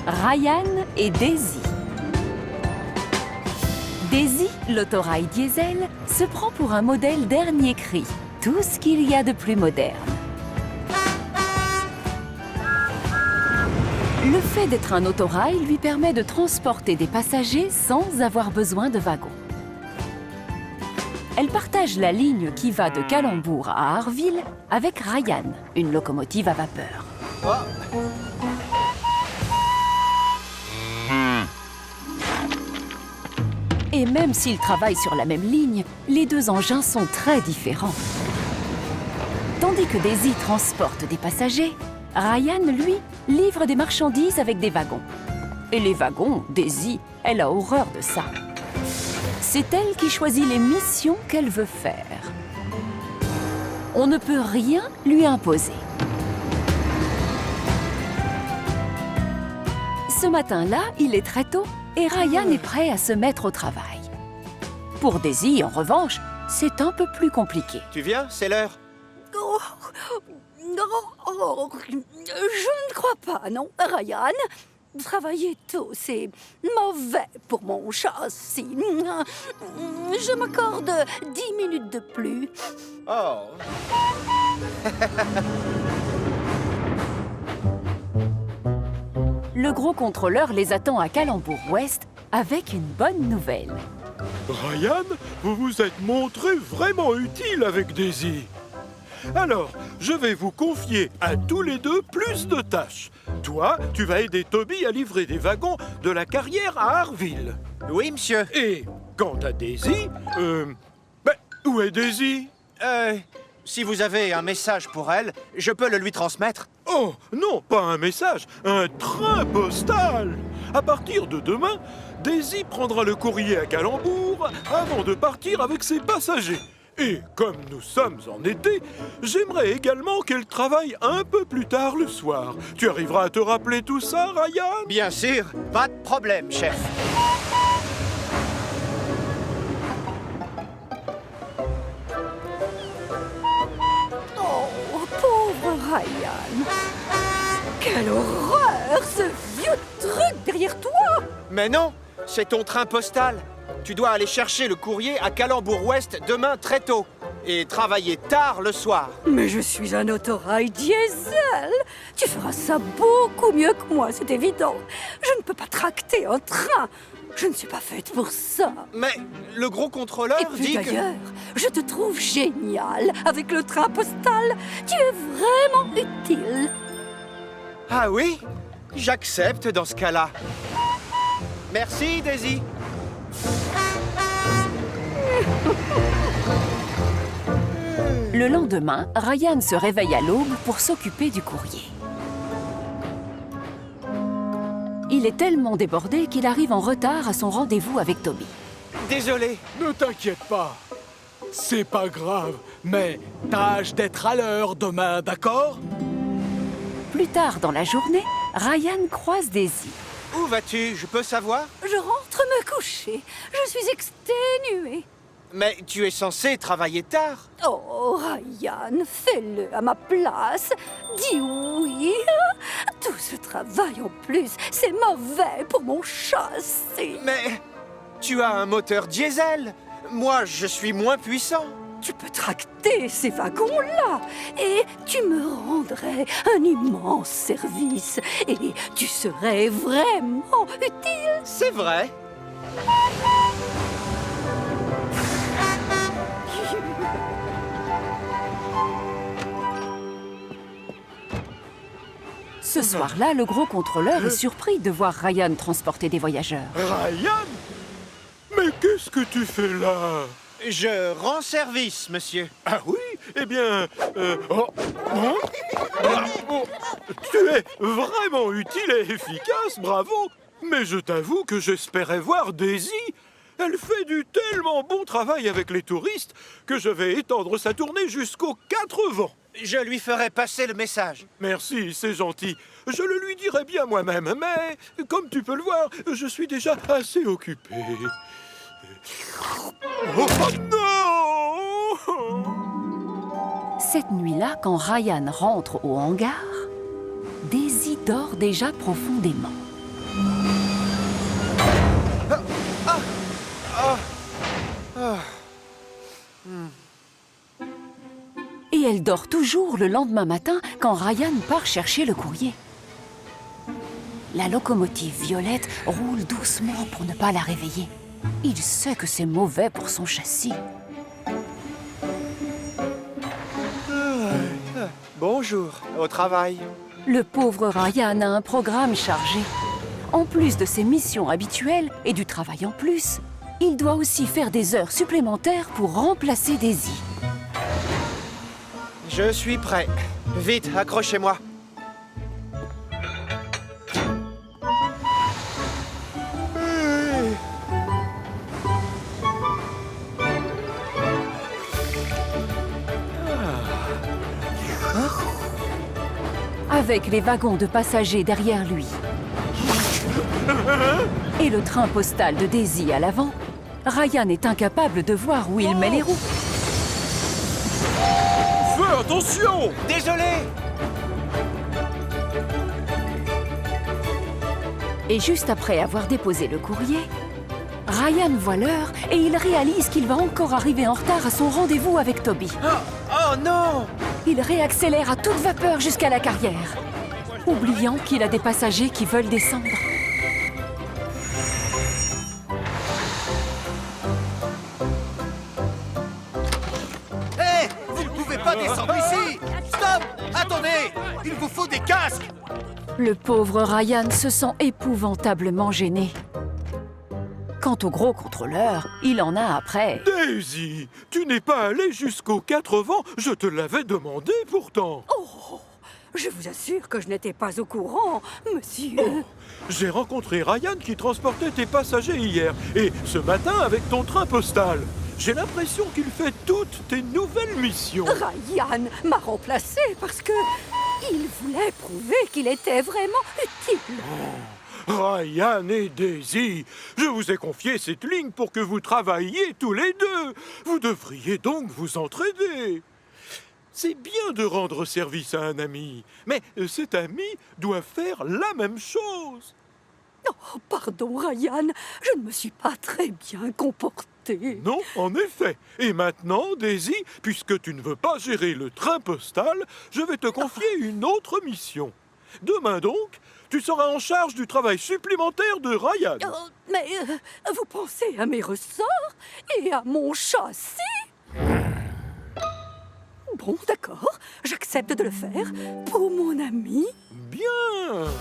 Ryan et Daisy. Daisy, l'autorail diesel, se prend pour un modèle dernier cri. Tout ce qu'il y a de plus moderne. Le fait d'être un autorail lui permet de transporter des passagers sans avoir besoin de wagons. Elle partage la ligne qui va de Calembour à Harville avec Ryan, une locomotive à vapeur. Et même s'ils travaillent sur la même ligne, les deux engins sont très différents. Tandis que Daisy transporte des passagers, Ryan, lui, livre des marchandises avec des wagons. Et les wagons, Daisy, elle a horreur de ça. C'est elle qui choisit les missions qu'elle veut faire. On ne peut rien lui imposer. Ce matin-là, il est très tôt et Ryan est prêt à se mettre au travail. Pour Daisy, en revanche, c'est un peu plus compliqué. Tu viens? C'est l'heure. Je ne crois pas, non, Ryan. Travailler tôt, c'est mauvais pour mon châssis. Je m'accorde 10 minutes de plus. Oh. Le gros contrôleur les attend à Calembour-Ouest avec une bonne nouvelle. Ryan, vous vous êtes montré vraiment utile avec Daisy. Alors, je vais vous confier à tous les deux plus de tâches. Toi, tu vas aider Toby à livrer des wagons de la carrière à Harville. Oui, monsieur. Et quant à Daisy, où est Daisy? Si vous avez un message pour elle, je peux le lui transmettre. Oh, non, pas un message, un train postal. À partir de demain, Daisy prendra le courrier à Calembour avant de partir avec ses passagers. Et comme nous sommes en été, j'aimerais également qu'elle travaille un peu plus tard le soir. Tu arriveras à te rappeler tout ça, Ryan? Bien sûr, pas de problème, chef. Oh, pauvre Ryan. Quelle horreur, ce vieux truc derrière toi! Mais non, c'est ton train postal. Tu dois aller chercher le courrier à Calembour-Ouest demain très tôt et travailler tard le soir. Mais je suis un autorail diesel. Tu feras ça beaucoup mieux que moi, c'est évident. Je ne peux pas tracter un train. Je ne suis pas faite pour ça. Mais le gros contrôleur Et puis dit que... d'ailleurs, je te trouve génial avec le train postal. Tu es vraiment utile. Ah oui? J'accepte dans ce cas-là. Merci, Daisy. Le lendemain, Ryan se réveille à l'aube pour s'occuper du courrier. Il est tellement débordé qu'il arrive en retard à son rendez-vous avec Toby. Désolé. Ne t'inquiète pas. C'est pas grave, mais tâche d'être à l'heure demain, d'accord? Plus tard dans la journée, Ryan croise Daisy. Où vas-tu? Je peux savoir? Je rentre me coucher. Je suis exténuée. Mais tu es censé travailler tard. Oh, Ryan, fais-le à ma place. Dis oui. Tout ce travail en plus, c'est mauvais pour mon châssis. Mais tu as un moteur diesel. Moi, je suis moins puissant. Tu peux tracter ces wagons-là et tu me rendrais un immense service et tu serais vraiment utile. C'est vrai. Ce soir-là, le gros contrôleur est surpris de voir Ryan transporter des voyageurs. Ryan? Mais qu'est-ce que tu fais là? Je rends service, monsieur. Ah oui? Eh bien... tu es vraiment utile et efficace, bravo! Mais je t'avoue que j'espérais voir Daisy. Elle fait du tellement bon travail avec les touristes que je vais étendre sa tournée jusqu'aux 4 vents. Je lui ferai passer le message. Merci, c'est gentil. Je le lui dirai bien moi-même, mais comme tu peux le voir, je suis déjà assez occupé. Oh non! Cette nuit-là, quand Ryan rentre au hangar, Daisy dort déjà profondément. elle dort toujours le lendemain matin quand Ryan part chercher le courrier. La locomotive violette roule doucement pour ne pas la réveiller. Il sait que c'est mauvais pour son châssis. Bonjour, au travail. Le pauvre Ryan a un programme chargé. En plus de ses missions habituelles et du travail en plus, il doit aussi faire des heures supplémentaires pour remplacer Daisy. Je suis prêt. Vite, accrochez-moi. Avec les wagons de passagers derrière lui et le train postal de Daisy à l'avant, Ryan est incapable de voir où il met les roues. Fais attention! Désolé! Et juste après avoir déposé le courrier, Ryan voit l'heure et il réalise qu'il va encore arriver en retard à son rendez-vous avec Toby. Oh non! Il réaccélère à toute vapeur jusqu'à la carrière, oubliant qu'il a des passagers qui veulent descendre. Hé! Vous ne pouvez pas descendre ici! Stop! Attendez! Il vous faut des casques! Le pauvre Ryan se sent épouvantablement gêné. Quant au gros contrôleur, il en a après. Daisy, tu n'es pas allé jusqu'aux 4 vents, je te l'avais demandé pourtant. Oh, je vous assure que je n'étais pas au courant, monsieur. Oh, j'ai rencontré Ryan qui transportait tes passagers hier, et ce matin avec ton train postal. J'ai l'impression qu'il fait toutes tes nouvelles missions. Ryan m'a remplacé parce que il voulait prouver qu'il était vraiment utile. Ryan et Daisy, je vous ai confié cette ligne pour que vous travailliez tous les deux. Vous devriez donc vous entraider. C'est bien de rendre service à un ami, mais cet ami doit faire la même chose. Oh, pardon, Ryan, je ne me suis pas très bien comporté. Non, en effet. Et maintenant, Daisy, puisque tu ne veux pas gérer le train postal, je vais te confier une autre mission. Demain donc, tu seras en charge du travail supplémentaire de Ryan. Oh, mais vous pensez à mes ressorts et à mon châssis? Bon, d'accord, j'accepte de le faire pour mon ami. Bien.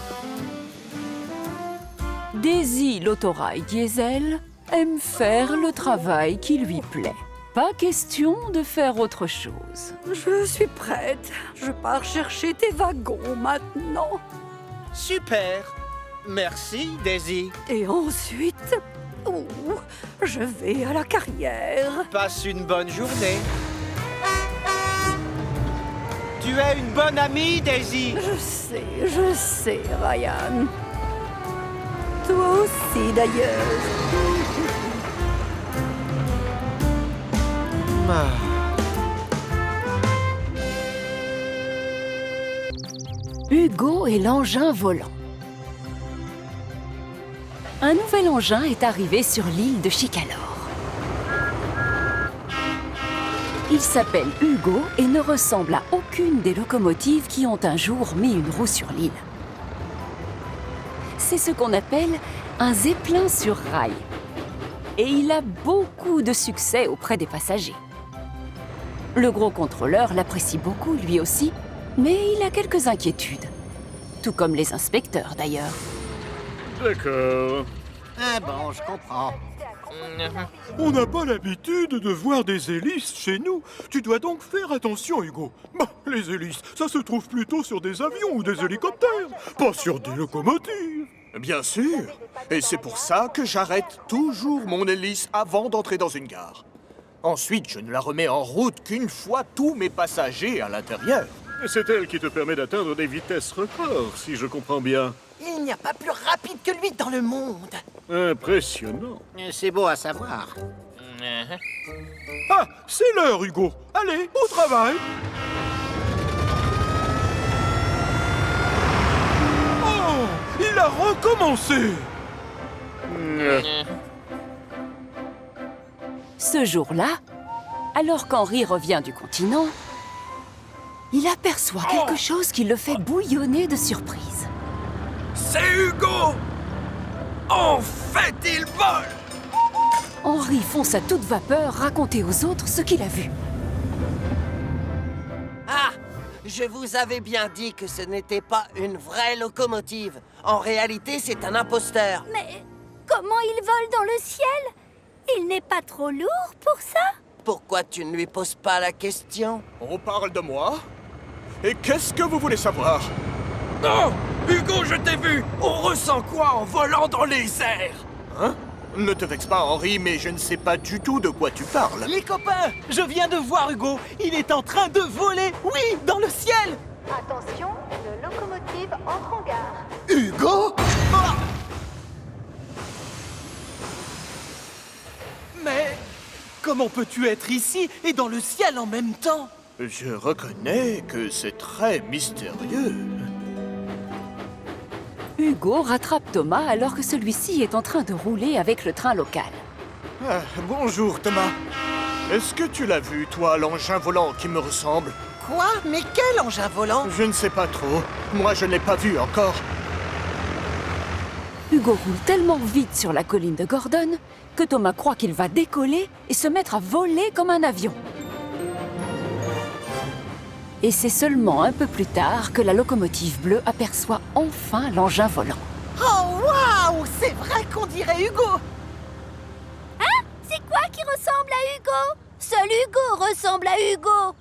Daisy, l'autorail diesel, aime faire le travail qui lui plaît. Pas question de faire autre chose. Je suis prête. Je pars chercher tes wagons maintenant. Super! Merci, Daisy. Et ensuite, je vais à la carrière. Passe une bonne journée. Tu es une bonne amie, Daisy. Je sais, Ryan. Toi aussi, d'ailleurs. Hugo et l'engin volant. Un nouvel engin est arrivé sur l'île de Chicalor. Il s'appelle Hugo et ne ressemble à aucune des locomotives qui ont un jour mis une roue sur l'île. C'est ce qu'on appelle un zeppelin sur rail. Et il a beaucoup de succès auprès des passagers. Le gros contrôleur l'apprécie beaucoup lui aussi, mais il a quelques inquiétudes. Tout comme les inspecteurs d'ailleurs. D'accord. Ah bon, je comprends. On n'a pas l'habitude de voir des hélices chez nous. Tu dois donc faire attention, Hugo. Bah, les hélices, ça se trouve plutôt sur des avions ou des hélicoptères, pas sur des locomotives. Bien sûr. Et c'est pour ça que j'arrête toujours mon hélice avant d'entrer dans une gare. Ensuite, je ne la remets en route qu'une fois tous mes passagers à l'intérieur. C'est elle qui te permet d'atteindre des vitesses records, si je comprends bien. Il n'y a pas plus rapide que lui dans le monde. Impressionnant. C'est beau à savoir. Ah, c'est l'heure, Hugo. Allez, au travail. Oh, il a recommencé. Ce jour-là, alors qu'Henri revient du continent, il aperçoit quelque chose qui le fait bouillonner de surprise. C'est Hugo! En fait, il vole! Henri fonce à toute vapeur raconter aux autres ce qu'il a vu. Ah! Je vous avais bien dit que ce n'était pas une vraie locomotive. En réalité, c'est un imposteur. Mais comment il vole dans le ciel? Il n'est pas trop lourd pour ça? Pourquoi tu ne lui poses pas la question? On parle de moi? Et qu'est-ce que vous voulez savoir? Non! Hugo, je t'ai vu! On ressent quoi en volant dans les airs? Hein? Ne te vexe pas, Henri, mais je ne sais pas du tout de quoi tu parles. Les copains, je viens de voir Hugo. Il est en train de voler, oui, dans le ciel. Attention, une locomotive entre en gare. Hugo? Ah! Mais comment peux-tu être ici et dans le ciel en même temps? Je reconnais que c'est très mystérieux. Hugo rattrape Thomas alors que celui-ci est en train de rouler avec le train local. Ah, bonjour, Thomas. Est-ce que tu l'as vu, toi, l'engin volant qui me ressemble? Quoi? Mais quel engin volant? Je ne sais pas trop. Moi, je ne l'ai pas vu encore. Hugo roule tellement vite sur la colline de Gordon que Thomas croit qu'il va décoller et se mettre à voler comme un avion. Et c'est seulement un peu plus tard que la locomotive bleue aperçoit enfin l'engin volant. Oh, waouh! C'est vrai qu'on dirait Hugo. Hein? C'est quoi qui ressemble à Hugo? Seul Hugo ressemble à Hugo.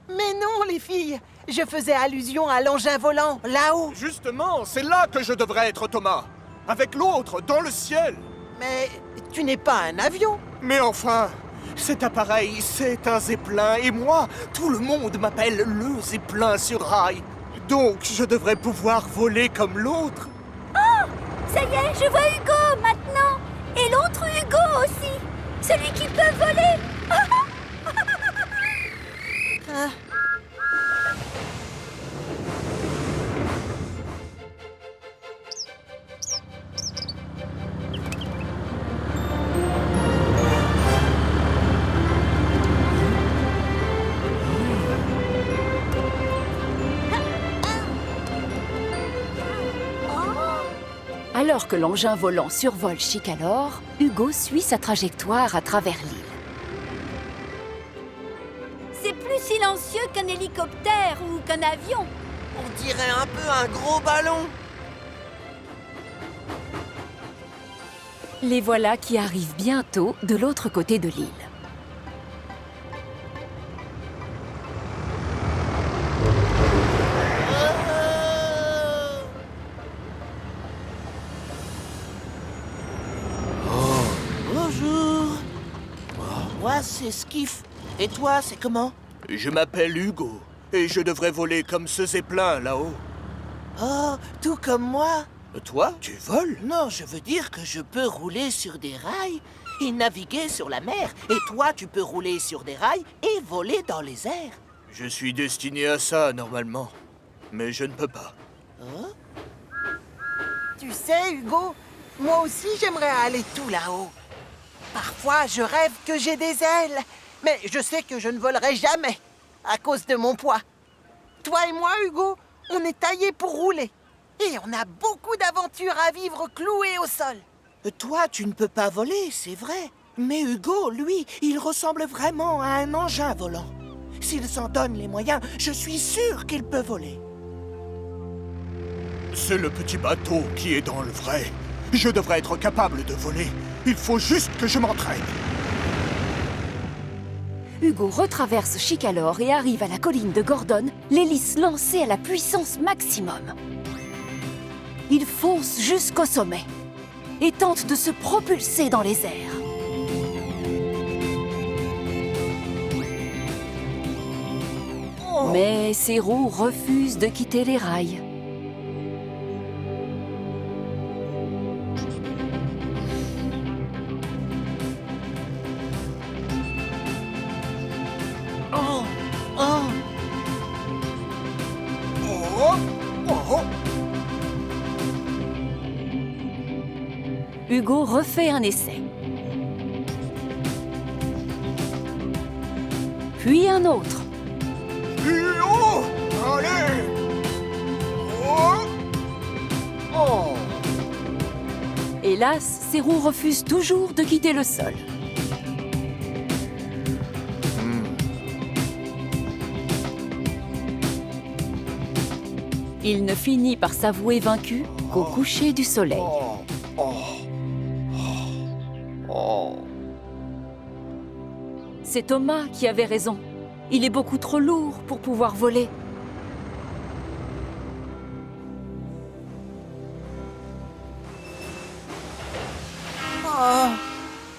Mais non, les filles. Je faisais allusion à l'engin volant, là-haut. Justement, c'est là que je devrais être, Thomas. Avec l'autre, dans le ciel. Mais tu n'es pas un avion. Mais enfin, cet appareil, c'est un zeppelin. Et moi, tout le monde m'appelle le zeppelin sur rail. Donc, je devrais pouvoir voler comme l'autre. Oh! Ça y est, je vois Hugo maintenant. Et l'autre Hugo aussi. Celui qui peut voler. Ah. Alors que l'engin volant survole Chicalor, Hugo suit sa trajectoire à travers l'île. C'est plus silencieux qu'un hélicoptère ou qu'un avion. On dirait un peu un gros ballon. Les voilà qui arrivent bientôt de l'autre côté de l'île. Bonjour. Moi, c'est Skiff. Et toi, c'est comment? Je m'appelle Hugo. Et je devrais voler comme ce zeppelin là-haut. Oh, tout comme moi. Toi, tu voles? Non, je veux dire que je peux rouler sur des rails et naviguer sur la mer. Et toi, tu peux rouler sur des rails et voler dans les airs. Je suis destiné à ça, normalement. Mais je ne peux pas. Hein? Tu sais, Hugo, moi aussi, j'aimerais aller tout là-haut. Parfois, je rêve que j'ai des ailes. Mais je sais que je ne volerai jamais à cause de mon poids. Toi et moi, Hugo, on est taillés pour rouler. Et on a beaucoup d'aventures à vivre cloués au sol. Toi, tu ne peux pas voler, c'est vrai. Mais Hugo, lui, il ressemble vraiment à un engin volant. S'il s'en donne les moyens, je suis sûr qu'il peut voler. C'est le petit bateau qui est dans le vrai. Je devrais être capable de voler. Il faut juste que je m'entraîne. Hugo retraverse Chicalor et arrive à la colline de Gordon, l'hélice lancée à la puissance maximum. Il fonce jusqu'au sommet et tente de se propulser dans les airs. Mais ses roues refusent de quitter les rails. Oh, oh. Oh, oh. Hugo refait un essai. Puis un autre. Hugo! Hélas, ses roues refusent toujours de quitter le sol. Il ne finit par s'avouer vaincu qu'au coucher du soleil. C'est Thomas qui avait raison. Il est beaucoup trop lourd pour pouvoir voler.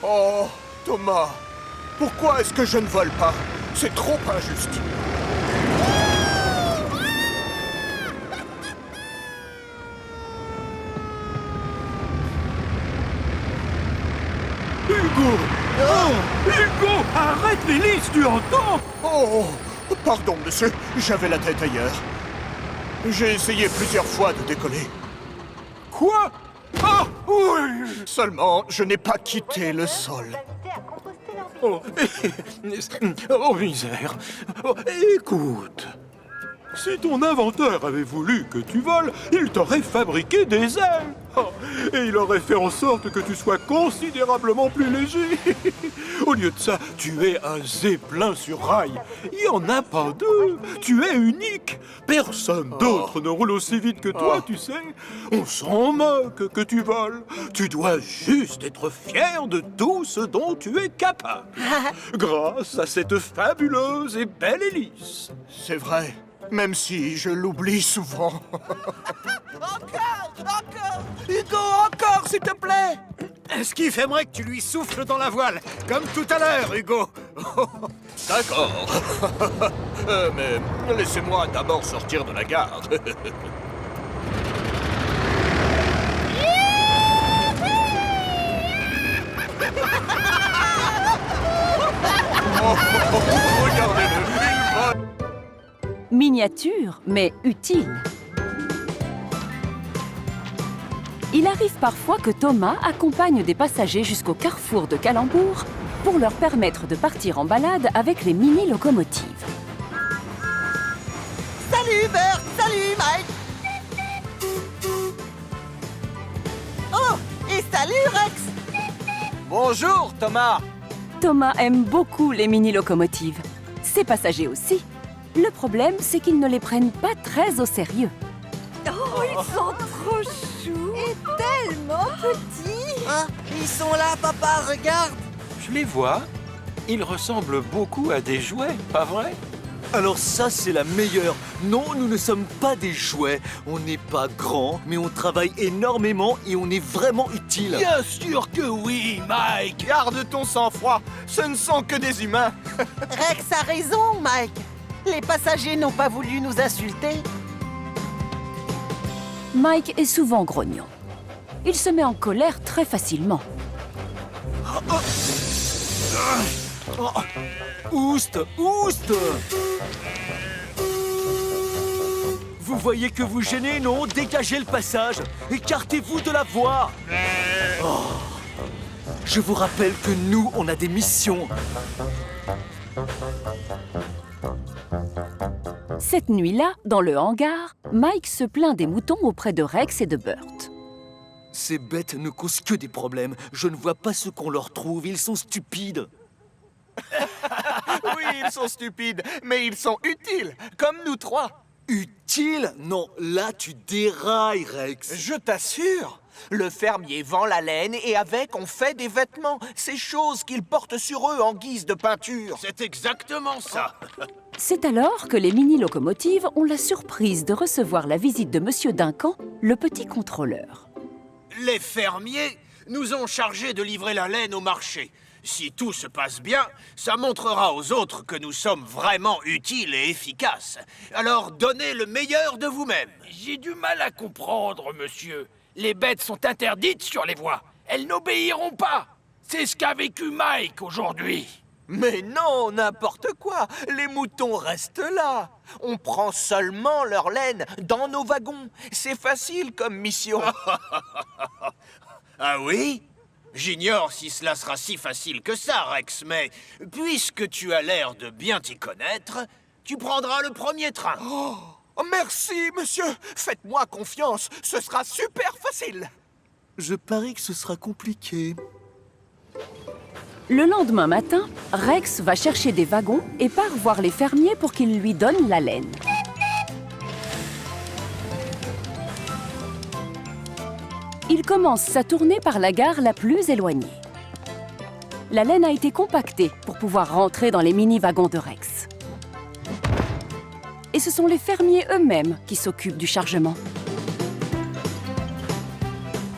Oh, Thomas, pourquoi est-ce que je ne vole pas? C'est trop injuste. Hugo! Oh! Hugo! Arrête l'hélice, tu entends? Oh, pardon, monsieur, j'avais la tête ailleurs. J'ai essayé plusieurs fois de décoller. Quoi? Ah! Oui! Seulement, je n'ai pas quitté le sol. Oh, oh misère. Oh, écoute, si ton inventeur avait voulu que tu voles, il t'aurait fabriqué des ailes. Oh, et il aurait fait en sorte que tu sois considérablement plus léger. Au lieu de ça, tu es un zeppelin sur rail. Il n'y en a pas deux. Tu es unique. Personne d'autre ne roule aussi vite que toi, tu sais. On s'en moque que tu voles. Tu dois juste être fier de tout ce dont tu es capable. Grâce à cette fabuleuse et belle hélice. C'est vrai, même si je l'oublie souvent. Encore Hugo, encore, s'il te plaît! Esquive aimerait que tu lui souffles dans la voile, comme tout à l'heure, Hugo. D'accord. Mais laissez-moi d'abord sortir de la gare. Regardez-le, il vole. Miniature, mais utile. Il arrive parfois que Thomas accompagne des passagers jusqu'au carrefour de Calembour pour leur permettre de partir en balade avec les mini-locomotives. Salut Bert, salut Mike. Oh, et salut Rex. Bonjour, Thomas. Thomas aime beaucoup les mini-locomotives. Ses passagers aussi. Le problème, c'est qu'ils ne les prennent pas très au sérieux. Oh, ils sont trop choux et tellement petits. Ah, ils sont là, papa, regarde. Je les vois. Ils ressemblent beaucoup à des jouets, pas vrai? Alors ça, c'est la meilleure. Non, nous ne sommes pas des jouets. On n'est pas grands, mais on travaille énormément et on est vraiment utile. Bien sûr que oui, Mike. Garde ton sang-froid, ce ne sont que des humains. Rex a raison, Mike. Les passagers n'ont pas voulu nous insulter. Mike est souvent grognon. Il se met en colère très facilement. Oust, oust. Vous voyez que vous gênez, non? Dégagez le passage. Écartez-vous de la voie. Oh. Je vous rappelle que nous, on a des missions. Cette nuit-là, dans le hangar, Mike se plaint des moutons auprès de Rex et de Burt. Ces bêtes ne causent que des problèmes. Je ne vois pas ce qu'on leur trouve. Ils sont stupides. Oui, ils sont stupides, mais ils sont utiles, comme nous trois. Utiles? Non, là tu dérailles, Rex. Je t'assure, le fermier vend la laine et avec on fait des vêtements. Ces choses qu'ils portent sur eux en guise de peinture. C'est exactement ça. C'est alors que les mini-locomotives ont la surprise de recevoir la visite de Monsieur Duncan, le petit contrôleur. Les fermiers nous ont chargés de livrer la laine au marché. Si tout se passe bien, ça montrera aux autres que nous sommes vraiment utiles et efficaces. Alors donnez le meilleur de vous-même. J'ai du mal à comprendre, monsieur. Les bêtes sont interdites sur les voies. Elles n'obéiront pas. C'est ce qu'a vécu Mike aujourd'hui. Mais non, n'importe quoi. Les moutons restent là. On prend seulement leur laine dans nos wagons. C'est facile comme mission. Ah oui? J'ignore si cela sera si facile que ça, Rex, mais puisque tu as l'air de bien t'y connaître, tu prendras le premier train. Oh, merci, monsieur. Faites-moi confiance. Ce sera super facile. Je parie que ce sera compliqué. Le lendemain matin, Rex va chercher des wagons et part voir les fermiers pour qu'ils lui donnent la laine. Il commence sa tournée par la gare la plus éloignée. La laine a été compactée pour pouvoir rentrer dans les mini-wagons de Rex. Et ce sont les fermiers eux-mêmes qui s'occupent du chargement.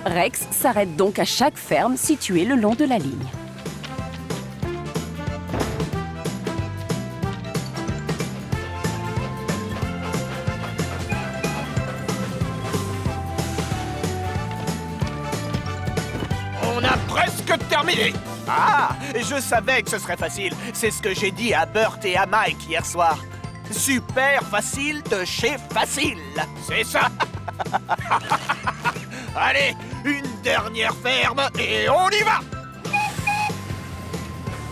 Rex s'arrête donc à chaque ferme située le long de la ligne. On a presque terminé. Ah, je savais que ce serait facile. C'est ce que j'ai dit à Burt et à Mike hier soir. Super facile de chez Facile. C'est ça. Allez, une dernière ferme et on y va.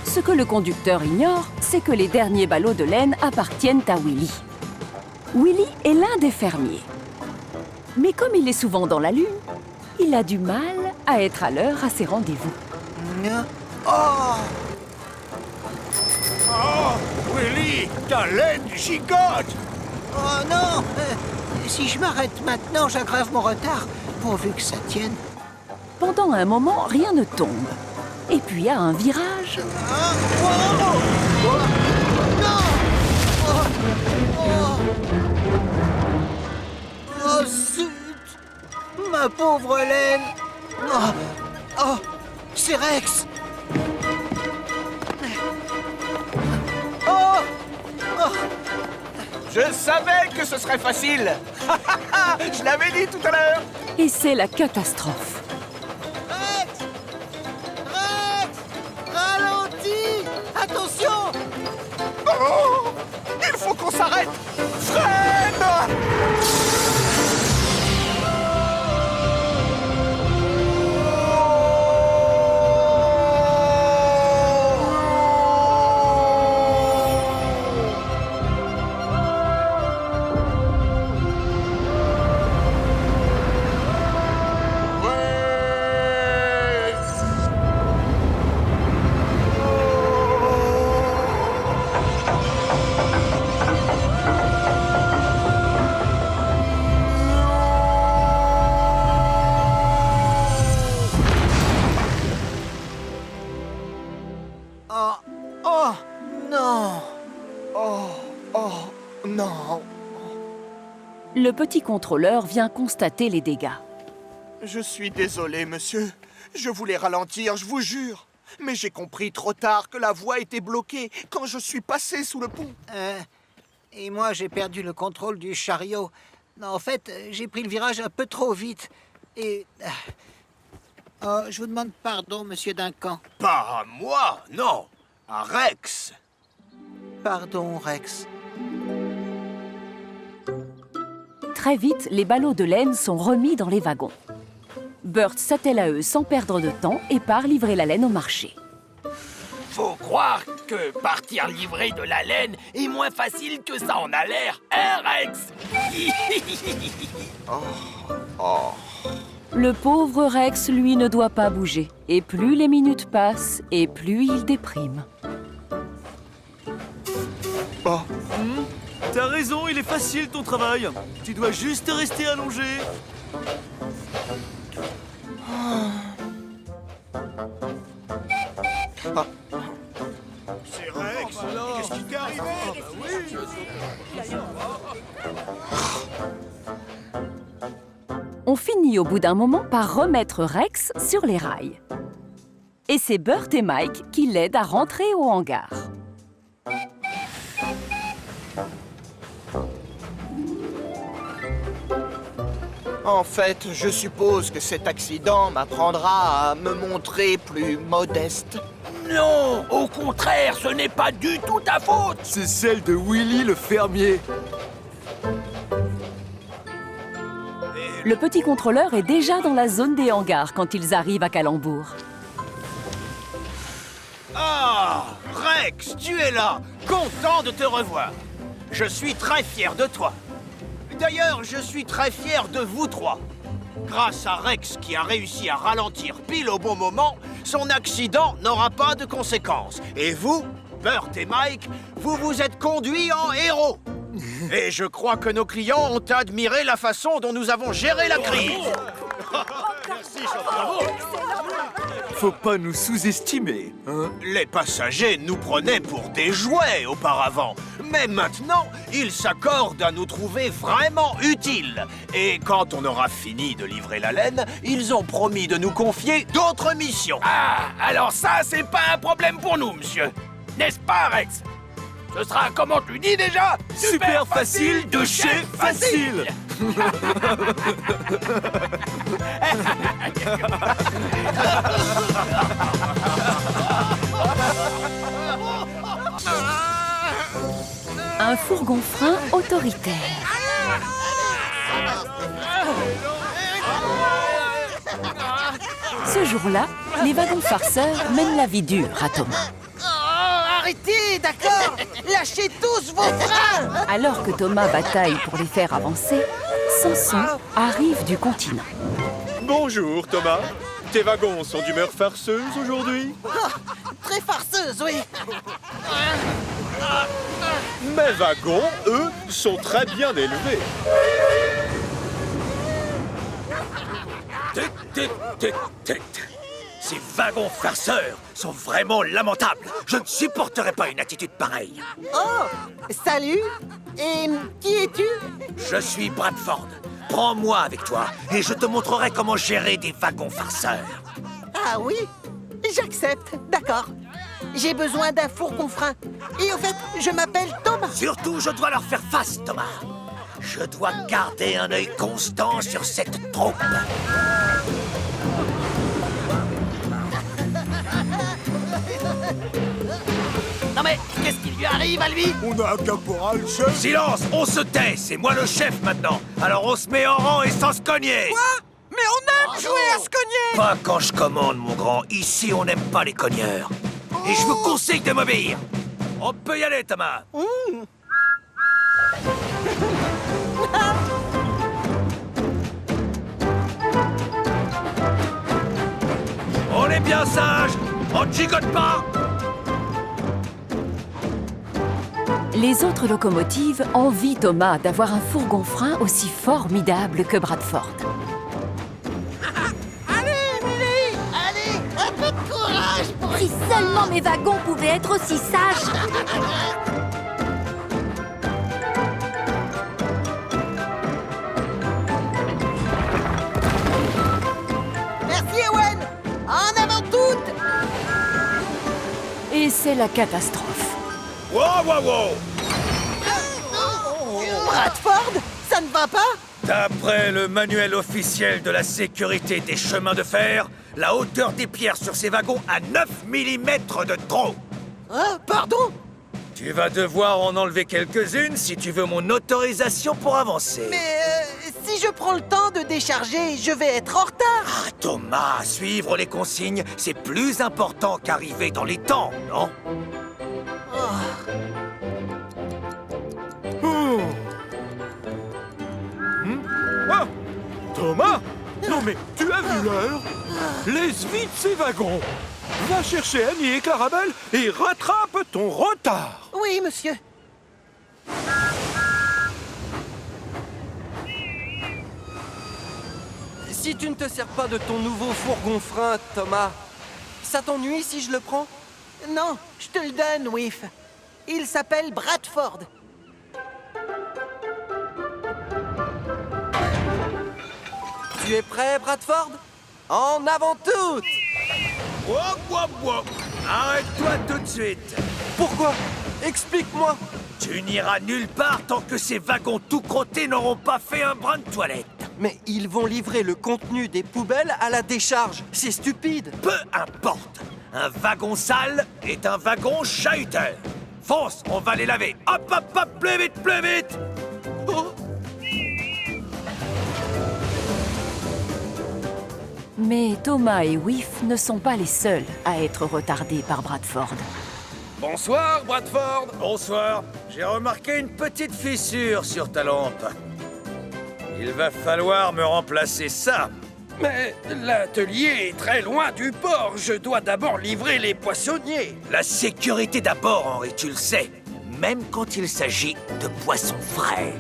Ce que le conducteur ignore, c'est que les derniers ballots de laine appartiennent à Willy. Willy est l'un des fermiers. Mais comme il est souvent dans la lune, il a du mal à être à l'heure à ses rendez-vous. Oh, Willy, ta laine gigote. Oh non! Si je m'arrête maintenant, j'aggrave mon retard, pourvu que ça tienne. Pendant un moment, rien ne tombe. Et puis à un virage... Oh, zut! Ma pauvre laine! Oh, c'est Rex! Oh! Je savais que ce serait facile. Je l'avais dit tout à l'heure. Et c'est la catastrophe. Rex! Rex! Ralentis! Attention! Oh, il faut qu'on s'arrête. Freine! Non. Le petit contrôleur vient constater les dégâts. Je suis désolé, monsieur. Je voulais ralentir, je vous jure. Mais j'ai compris trop tard que la voie était bloquée quand je suis passé sous le pont. Et moi, j'ai perdu le contrôle du chariot. Non, en fait, j'ai pris le virage un peu trop vite. Et... Oh, je vous demande pardon, monsieur Duncan. Pas à moi, non. À Rex. Pardon, Rex. Très vite, les ballots de laine sont remis dans les wagons. Burt s'attelle à eux sans perdre de temps et part livrer la laine au marché. Faut croire que partir livrer de la laine est moins facile que ça en a l'air, hein, Rex? Le pauvre Rex, lui, ne doit pas bouger. Et plus les minutes passent, et plus il déprime. T'as raison, il est facile ton travail. Tu dois juste rester allongé. C'est Rex. Qu'est-ce qui t'est arrivé? On finit au bout d'un moment par remettre Rex sur les rails. Et c'est Burt et Mike qui l'aident à rentrer au hangar. En fait, je suppose que cet accident m'apprendra à me montrer plus modeste. Non, au contraire, ce n'est pas du tout ta faute. C'est celle de Willy le fermier. Le petit contrôleur est déjà dans la zone des hangars quand ils arrivent à Calembour. Ah, Rex, tu es là. Content de te revoir. Je suis très fier de toi. D'ailleurs, je suis très fier de vous trois. Grâce à Rex qui a réussi à ralentir pile au bon moment, son accident n'aura pas de conséquences. Et vous, Burt et Mike, vous vous êtes conduits en héros. Et je crois que nos clients ont admiré la façon dont nous avons géré la crise. Faut pas nous sous-estimer, hein? Les passagers nous prenaient pour des jouets auparavant. Mais maintenant, ils s'accordent à nous trouver vraiment utiles. Et quand on aura fini de livrer la laine, ils ont promis de nous confier d'autres missions. Ah, alors ça, c'est pas un problème pour nous, monsieur. N'est-ce pas, Rex? Ce sera, comment tu dis déjà? Super facile de chez Facile. Un fourgon-frein autoritaire. Ce jour-là, les wagons farceurs mènent la vie dure à Thomas. Arrêtez, d'accord? Lâchez tous vos freins! Alors que Thomas bataille pour les faire avancer, Samson arrive du continent. Bonjour, Thomas. Tes wagons sont d'humeur farceuse aujourd'hui? Très farceuse, oui. Mes wagons, eux, sont très bien élevés. Ces wagons farceurs sont vraiment lamentables. Je ne supporterai pas une attitude pareille. Oh, salut. Et qui es-tu? Je suis Bradford. Prends-moi avec toi et je te montrerai comment gérer des wagons farceurs. Ah oui? J'accepte, d'accord. J'ai besoin d'un fourgon-frein. Et au fait, je m'appelle Thomas. Surtout, je dois leur faire face, Thomas. Je dois garder un œil constant sur cette troupe. Non mais, qu'est-ce qui lui arrive à lui? On a un caporal, chef. Silence, on se tait, c'est moi le chef maintenant. Alors on se met en rang et sans se cogner. Quoi? Mais on aime jouer à se cogner! Pas quand je commande, mon grand. Ici, on n'aime pas les cogneurs. Et je vous conseille de m'obéir. On peut y aller, Thomas. On est bien sage. On ne gigote pas. Les autres locomotives envient Thomas d'avoir un fourgon-frein aussi formidable que Bradford. Allez, Millie! Allez, un peu de courage pour... Si seulement mes wagons pouvaient être aussi sages! Merci, Owen! En avant toutes! Et c'est la catastrophe. Wow, wow, wow. Bradford, ça ne va pas? D'après le manuel officiel de la sécurité des chemins de fer, la hauteur des pierres sur ces wagons a 9 mm de trop. Oh, pardon? Tu vas devoir en enlever quelques-unes si tu veux mon autorisation pour avancer. Mais si je prends le temps de décharger, je vais être en retard. Ah, Thomas, suivre les consignes, c'est plus important qu'arriver dans les temps, non? Ah, Thomas? Non mais, tu as vu l'heure? Laisse vite ces wagons. Va chercher Annie et Clarabelle et rattrape ton retard. Oui, monsieur. Si tu ne te sers pas de ton nouveau fourgon-frein, Thomas, ça t'ennuie si je le prends? Non, je te le donne, Whiff. Il s'appelle Bradford. Tu es prêt, Bradford? En avant toutes! Wop, wop, wop. Arrête-toi tout de suite. Pourquoi? Explique-moi! Tu n'iras nulle part tant que ces wagons tout crottés n'auront pas fait un brin de toilette. Mais ils vont livrer le contenu des poubelles à la décharge. C'est stupide. Peu importe. Un wagon sale est un wagon chahuteur. Fonce, on va les laver. Hop, hop, hop, plus vite, plus vite. Oh. Mais Thomas et Whiff ne sont pas les seuls à être retardés par Bradford. Bonsoir, Bradford. Bonsoir. J'ai remarqué une petite fissure sur ta lampe. Il va falloir me remplacer ça. Mais l'atelier est très loin du port. Je dois d'abord livrer les poissonniers. La sécurité d'abord, Henri, tu le sais. Même quand il s'agit de poissons frais.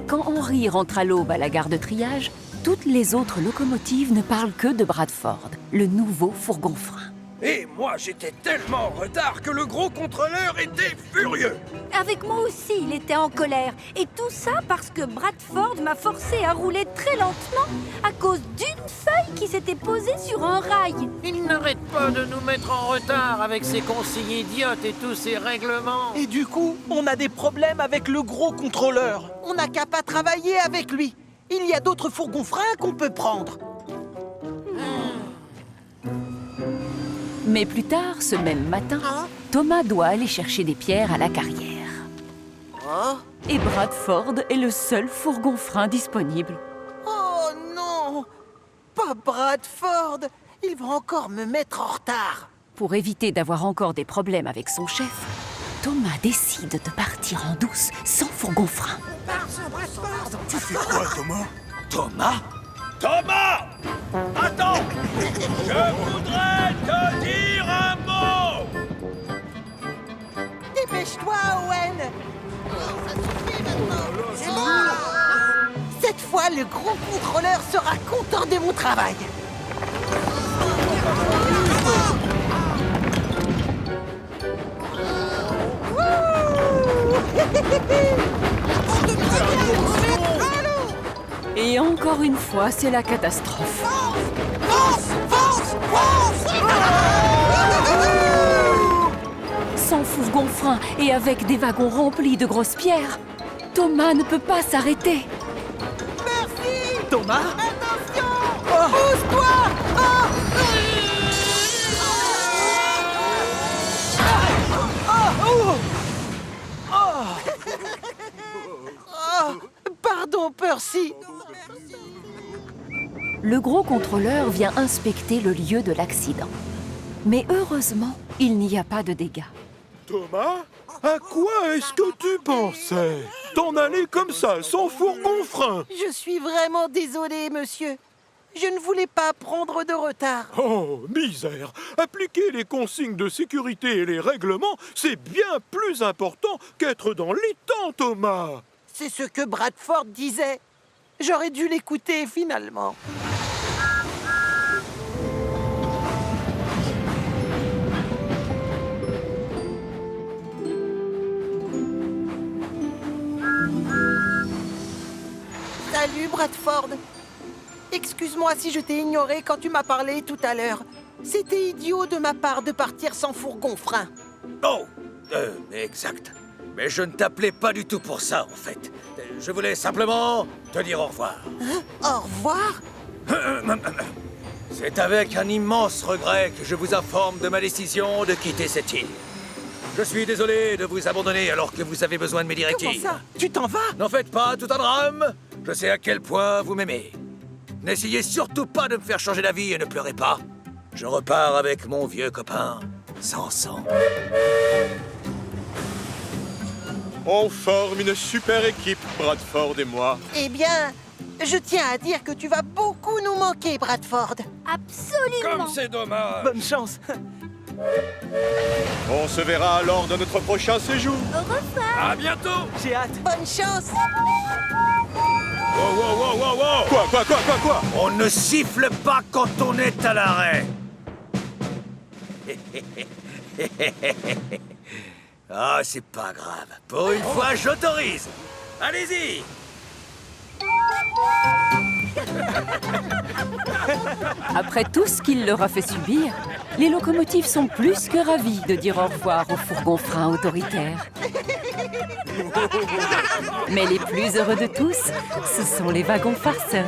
Quand Henri rentre à l'aube à la gare de triage, toutes les autres locomotives ne parlent que de Bradford, le nouveau fourgon-frein. Et moi, j'étais tellement en retard que le gros contrôleur était furieux. Avec moi aussi, il était en colère. Et tout ça parce que Bradford m'a forcé à rouler très lentement à cause d'une feuille qui s'était posée sur un rail. Il n'arrête pas de nous mettre en retard avec ses consignes idiotes et tous ses règlements. Et du coup, on a des problèmes avec le gros contrôleur. On n'a qu'à pas travailler avec lui. Il y a d'autres fourgons freins qu'on peut prendre. Mais plus tard, ce même matin, Thomas doit aller chercher des pierres à la carrière. Et Bradford est le seul fourgon-frein disponible. Oh non! Pas Bradford! Il va encore me mettre en retard. Pour éviter d'avoir encore des problèmes avec son chef, Thomas décide de partir en douce sans fourgon-frein. Tu fais quoi, Thomas? Thomas? Thomas! Attends! Je voudrais te dire un mot! Dépêche-toi, Owen! C'est bon! Cette fois, le gros contrôleur sera content de mon travail. Et encore une fois, c'est la catastrophe. Sans fourgon-frein et avec des wagons remplis de grosses pierres, Thomas ne peut pas s'arrêter. Merci! Thomas? Attention! Pousse-toi! Pardon, Percy. Le gros contrôleur vient inspecter le lieu de l'accident. Mais heureusement, il n'y a pas de dégâts. Thomas, à quoi est-ce que tu pensais? T'en aller comme ça, sans fourgon-frein? Je suis vraiment désolé, monsieur. Je ne voulais pas prendre de retard. Oh, misère! Appliquer les consignes de sécurité et les règlements, c'est bien plus important qu'être dans les temps, Thomas! C'est ce que Bradford disait. J'aurais dû l'écouter, finalement. Salut, Bradford. Excuse-moi si je t'ai ignoré quand tu m'as parlé tout à l'heure. C'était idiot de ma part de partir sans fourgon-frein. Oh, exact. Mais je ne t'appelais pas du tout pour ça, en fait. Je voulais simplement te dire au revoir. Hein? Au revoir? C'est avec un immense regret que je vous informe de ma décision de quitter cette île. Je suis désolé de vous abandonner alors que vous avez besoin de mes directives. Comment ça? Tu t'en vas? N'en faites pas tout un drame. Je sais à quel point vous m'aimez. N'essayez surtout pas de me faire changer d'avis et ne pleurez pas. Je repars avec mon vieux copain, Sanson. On forme une super équipe, Bradford et moi. Eh bien, je tiens à dire que tu vas beaucoup nous manquer, Bradford. Absolument. Comme c'est dommage. Bonne chance. On se verra lors de notre prochain séjour. Au revoir. À bientôt. J'ai hâte. Bonne chance. Wow. Quoi? On ne siffle pas quand on est à l'arrêt. Ah, c'est pas grave. Pour une fois, j'autorise. Allez-y. Après tout ce qu'il leur a fait subir, les locomotives sont plus que ravies de dire au revoir aux fourgons-freins autoritaires. Mais les plus heureux de tous, ce sont les wagons farceurs.